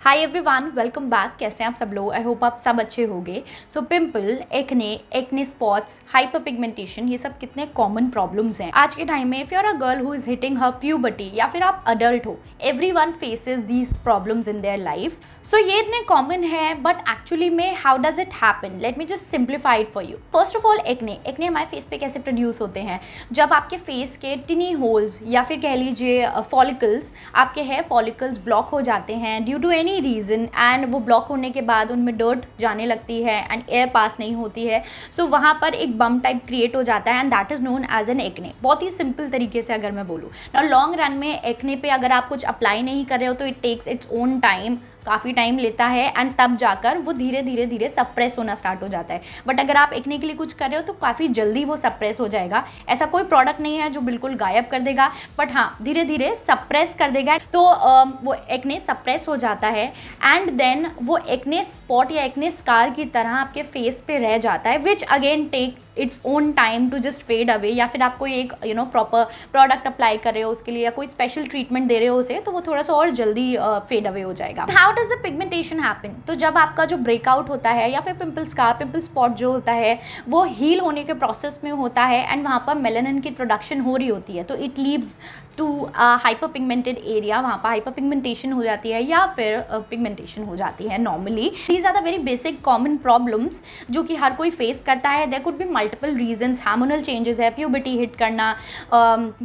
Hi everyone, welcome back. कैसे हैं आप सब लोग? आई होप आप सब अच्छे होंगे। So pimple, acne spots, hyperpigmentation, ये सब कितने कॉमन प्रॉब्लम्स हैं आज के टाइम में। If you are a girl who is hitting her puberty या फिर आप अडल्ट हो, everyone faces these problems in their life. So ये इतने कॉमन है, बट एक्चुअली में how does it happen? Let me just simplify it for you. First of all, acne हमारे face पे कैसे प्रोड्यूस होते हैं? जब आपके फेस के टिनी होल्स या फिर कह लीजिए फॉलिकल्स, आपके हेयर फॉलिकल्स ब्लॉक हो जाते हैं due to any reason, and वो ब्लॉक होने के बाद उनमें डर्ट जाने लगती है एंड एयर पास नहीं होती है। सो वहाँ पर एक बम टाइप क्रिएट हो जाता है and that is known as an acne. बहुत ही सिंपल तरीके से अगर मैं बोलूँ ना, लॉन्ग रन में एक्ने पे अगर आप कुछ अप्लाई नहीं कर रहे हो तो it takes its own time, काफ़ी टाइम लेता है एंड तब जाकर वो धीरे धीरे सप्रेस होना स्टार्ट हो जाता है। बट अगर आप एक्ने के लिए कुछ कर रहे हो तो काफ़ी जल्दी वो सप्रेस हो जाएगा। ऐसा कोई प्रोडक्ट नहीं है जो बिल्कुल गायब कर देगा, बट हाँ धीरे धीरे सप्रेस कर देगा। तो वो एक्ने सप्रेस हो जाता है एंड देन वो एक्ने स्पॉट या एक्ने स्कार की तरह आपके फेस पे रह जाता है, which again take its own time to just fade away. या फिर आप कोई एक प्रॉपर प्रोडक्ट अप्लाई कर रहे हो उसके लिए या कोई स्पेशल ट्रीटमेंट दे रहे हो उसे, तो वो थोड़ा सा और जल्दी फेड अवे हो जाएगा। How does the pigmentation happen? तो जब आपका जो ब्रेकआउट होता है या फिर पिंपल स्कार, पिंपल स्पॉट जो होता है वो हील होने के प्रोसेस में होता है एंड वहाँ पर मेलानिन की प्रोडक्शन हो रही होती है, तो it leaves to hyper pigmented area. वहाँ पर हाइपर पिगमेंटेशन हो जाती है या फिर पिगमेंटेशन हो जाती है normally. These are the very basic common problems जो कि हर कोई फेस करता है। There could be multiple reasons, hormonal changes है, प्यूबर्टी हिट करना,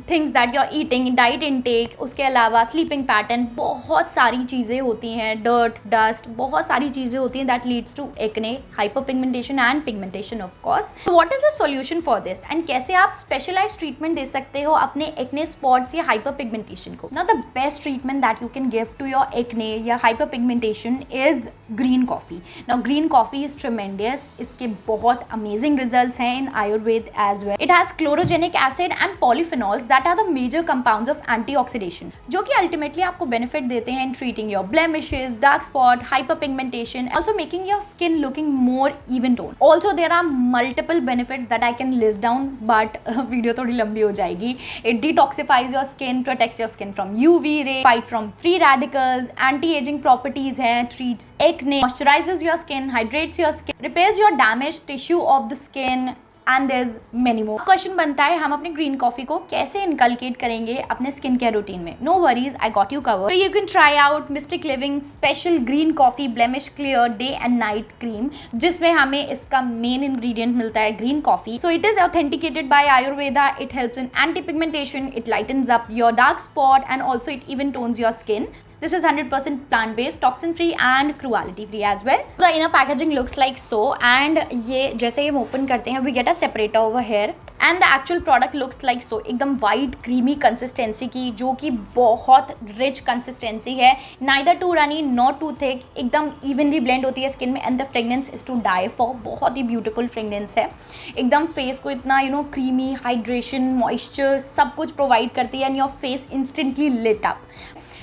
things that you are eating, diet intake, उसके अलावा स्लीपिंग पैटर्न, बहुत सारी चीज़ें होती हैं, डर्ट, डस्ट, बहुत सारी चीज़ें होती हैं that leads to acne, hyperpigmentation and pigmentation of course. What is the solution for this and कैसे आप स्पेशलाइज्ड ट्रीटमेंट दे सकते हो अपने एक्ने स्पॉट्स या हाइपर पिगमेंटेशन को? Now the best treatment that you can give to your acne या hyperpigmentation is green coffee. Now green coffee is tremendous. इसके बहुत अमेजिंग रिजल्ट्स हैं in Ayurveda as well. It has chlorogenic acid and polyphenols that are the major compounds of antioxidation, जो कि ultimately आपको benefit देते हैं in treating your blemishes, dark spot, hyperpigmentation, also making your skin looking more even tone. Also there are multiple benefits that I can list down, but video थोड़ी लंबी हो जाएगी। It detoxifies your skin, protects your skin from UV ray, fight from free radicals, anti-aging properties है, treats acne, moisturizes your skin, hydrates your skin, repairs your damaged tissue of the skin, and there is many more. Question बनता है हम अपने green coffee को कैसे inculcate करेंगे अपने skin care routine में? No worries, I got you cover. तो you can try out mystic living special green coffee blemish clear day and night cream, जिसमें हमें इसका मेन इंग्रेडिएंट मिलता है green coffee. So it is authenticated by Ayurveda. It helps in anti pigmentation, it lightens up your dark spot and also it even tones your skin. This is 100% plant-based, toxin-free and cruelty-free as well. The inner packaging looks like so, and ये जैसे ही हम open करते हैं we get a separator over here, and the actual product looks like so. एकदम white creamy consistency की, जो कि बहुत rich consistency है, neither too runny nor too thick, एकदम evenly blend होती है स्किन में, and the fragrance is to die for. बहुत ही beautiful fragrance है, एकदम face को इतना creamy, hydration, moisture सब कुछ provide करती है, and your face instantly lit up.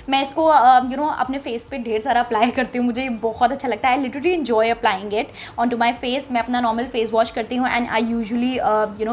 मैं इसको अपने फेस पे ढेर सारा अप्लाई करती हूँ, मुझे बहुत अच्छा लगता है। I literally enjoy applying it on to my face. मैं अपना नॉर्मल फेस वॉश करती हूँ and I usually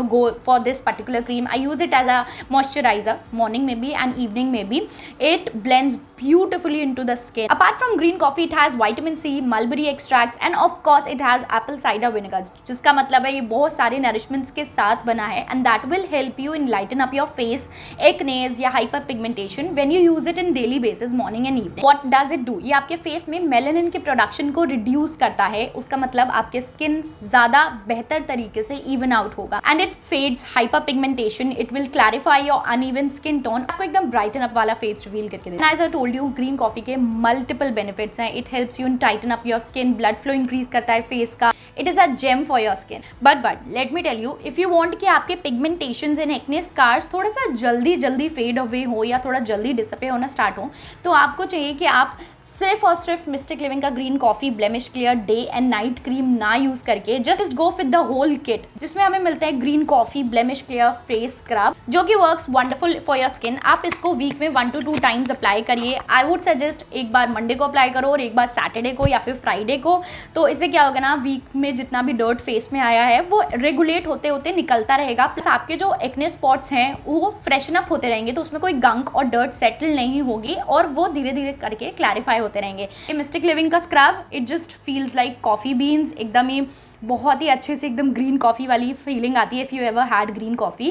go for this particular cream. I use it as a moisturiser morning में भी एंड इवनिंग में भी। It blends beautifully into the skin. Apart from green coffee, it has vitamin C, mulberry extracts, and of course it has apple cider vinegar, जिसका मतलब है ये बहुत सारे nourishments के साथ बना है, and that will help you in lighten up your face, acne या hyperpigmentation when you use it in daily basis, morning and evening. What does it do? ये आपके फेस में मेलानिन के प्रोडक्शन को रिड्यूस करता है। उसका मतलब आपके स्किन ज़्यादा बेहतर तरीके से इवन आउट होगा, and it fades hyperpigmentation. It will clarify your uneven skin tone. आपको एकदम ब्राइटन अप वाला फेस रिवील करके देगा। As I told you, green coffee के मल्टीपल बेनिफिट्स हैं। It helps you in tighten up your skin, blood flow increase करता है face का। It is a gem for your skin. But let me tell you, if you want कि आपके pigmentations and acne scars थोड़ा सा जल्दी fade away हो या थोड़ा जल्दी डिसअपियर होना स्टार्ट हो, तो आपको चाहिए कि आप सिर्फ और सिर्फ मिस्टिक लिविंग का green coffee blemish clear day and night cream ना यूज करके just go with the whole kit, जिसमें हमें मिलता है green coffee blemish clear face scrub, जो कि works wonderful for your skin. आप इसको वीक में 1 to 2 टाइम्स अप्लाई करिए। आई वुड सजेस्ट एक बार मंडे को अप्लाई करो और एक बार सैटरडे को या फिर फ्राइडे को। तो इससे क्या होगा ना, वीक में जितना भी डर्ट फेस में आया है वो रेगुलेट होते होते निकलता रहेगा, प्लस आपके जो एक्ने स्पॉट्स हैं वो फ्रेशन अप होते रहेंगे, तो उसमें कोई गंक और डर्ट सेटल नहीं होगी और वो धीरे धीरे करके क्लैरिफाई होते रहेंगे। ये मिस्टिक लिविंग का scrub, it just feels like coffee beans, एकदम ही बहुत ही अच्छे से एकदम ग्रीन कॉफ़ी वाली फीलिंग आती है if you ever had green coffee.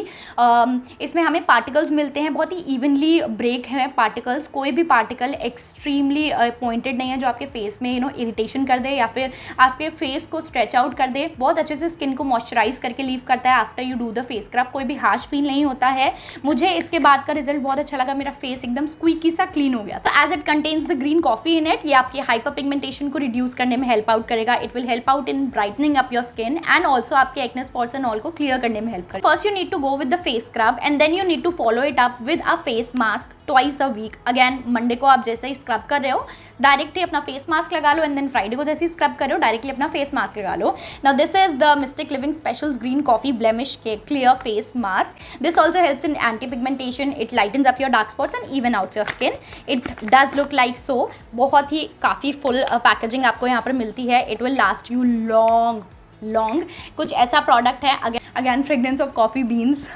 इसमें हमें पार्टिकल्स मिलते हैं, बहुत ही इवनली ब्रेक हैं पार्टिकल्स, कोई भी पार्टिकल एक्सट्रीमली पॉइंटेड नहीं है जो आपके फेस में इरिटेशन कर दे या फिर आपके फेस को स्ट्रेच आउट कर दे। बहुत अच्छे से स्किन को मॉइस्चराइज करके लीव करता है after you do the face scrub. कोई भी हार्श फील नहीं होता है। मुझे इसके बाद का रिजल्ट बहुत अच्छा लगा, मेरा फेस एकदम स्क्वीकी सा क्लीन हो गया। तो as it contains the green coffee in it, ये आपकी हाइपर पिगमेंटेशन को रिड्यूस करने में हेल्प आउट करेगा। It will help out in brightening up your skin and also आपके एक्ने स्पॉट्स एंड ऑल को क्लियर करने में हेल्प करेगा। First you need to go with the face scrub and then you need to follow it up with a face mask twice a week. Again Monday को आप जैसे ही scrub कर रहे हो डायरेक्टली अपना फेस मास्क लगा लो and then Friday को जैसे ही स्क्रब कर रहे हो डायरेक्टली अपना फेस मास्क लगा लो। Now this is the mystic living specials green coffee blemish clear face mask. This also helps in anti pigmentation, it lightens up your dark spots and even out your skin. It does look like so, बहुत ही काफ़ी full packaging आपको यहाँ पर मिलती है। It will last you long कुछ ऐसा प्रोडक्ट है। Again fragrance of coffee beans.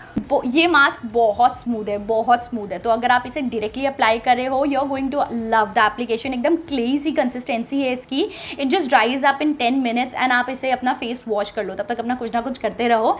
ये मास्क बहुत स्मूथ है, तो अगर आप इसे डायरेक्टली अप्लाई कर रहे हो you are going to love the application. एकदम क्लेई सी कंसिस्टेंसी है इसकी। It just dries up in 10 minutes and आप इसे अपना फेस वॉश कर लो, तब तक अपना कुछ ना कुछ करते रहो।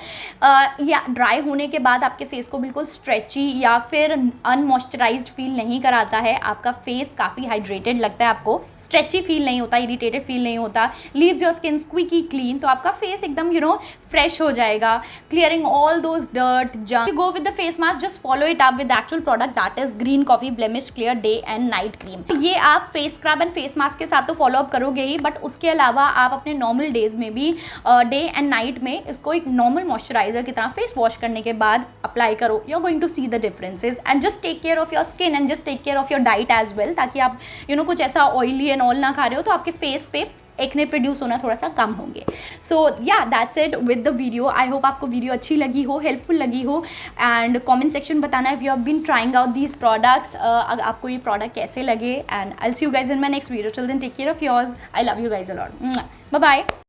या ड्राई होने के बाद आपके फेस को बिल्कुल स्ट्रेची या फिर अनमॉइस्चराइज्ड फील नहीं कराता है। आपका फेस काफ़ी हाइड्रेटेड लगता है, आपको स्ट्रेची फील नहीं होता, इरिटेटेड फील नहीं होता, leaves your skin squeaky clean. तो आपका फेस एकदम फ्रेश हो जाएगा, clearing all those dirt junk. You go with the face mask, just follow it up with the actual product that is green coffee blemish clear day and night cream। ये आप face scrub and face mask के साथ तो follow up करोगे ही, but उसके अलावा आप अपने नॉर्मल डेज में भी डे एंड नाइट में इसको एक नॉर्मल मॉइस्चराइजर की तरह फेस वॉश करने के बाद अप्लाई करो। You are going to see the differences and just take care of your skin and just take care of your diet as well, ताकि आप कुछ ऐसा ऑयली एंड ऑल ना खा रहे हो तो आपके फेस पे एक्ने प्रोड्यूस होना थोड़ा सा कम होंगे। सो या that's it with the video. I hope आपको वीडियो अच्छी लगी हो, हेल्पफुल लगी हो एंड कमेंट सेक्शन बताना if you have been trying out these products, आपको ये प्रोडक्ट कैसे लगे। And I will see you guys in my next video. Till then take care of yours. I love you guys a lot. Bye bye.